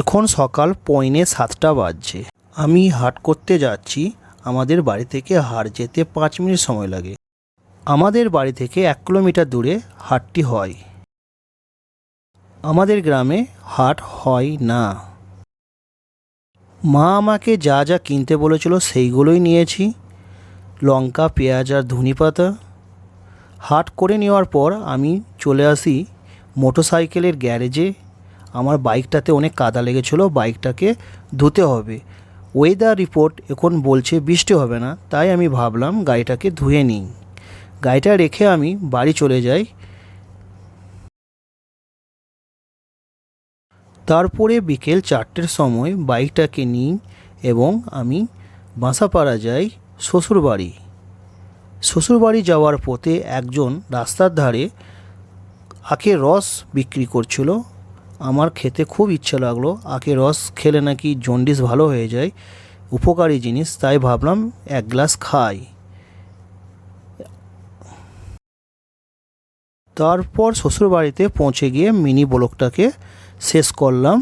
এখন সকাল 6:45 বাজছে। আমি হাট করতে যাচ্ছি। আমাদের বাড়ি থেকে হাট যেতে 5 মিনিট সময় লাগে। আমাদের বাড়ি থেকে 1 কিলোমিটার দূরে হাটটি হয়। আমাদের গ্রামে হাট হয় না। মা আমাকে যা যা কিনতে বলেছিল সেইগুলোই নিয়েছি, লঙ্কা, পেঁয়াজ আর ধনেপাতা। হাট করে নেওয়ার পর আমি চলে আসি মোটরসাইকেলের গ্যারেজে। আমার বাইকটাতে অনেক কাদা লেগেছিলো, বাইকটাকে ধুতে হবে। ওয়েদার রিপোর্ট এখন বলছে বৃষ্টি হবে না, তাই আমি ভাবলাম গাড়িটাকে ধুয়ে নিই। গাড়িটা রেখে আমি বাড়ি চলে যাই। তারপরে বিকেল 4টের সময় বাইকটাকে নিই এবং আমি বাসাপাড়া যাই শ্বশুরবাড়ি। শ্বশুরবাড়ি যাওয়ার পথে একজন রাস্তার ধারে আখের রস বিক্রি করছিল। আমার খেতে খুব ইচ্ছে লাগলো। আখের রস খেলে নাকি জন্ডিস ভালো হয়ে যায়, উপকারী জিনিস, তাই ভাবলাম 1 গ্লাস খাই। তারপর শ্বশুরবাড়িতে পৌঁছে গিয়ে মিনি ব্লগটাকে শেষ করলাম।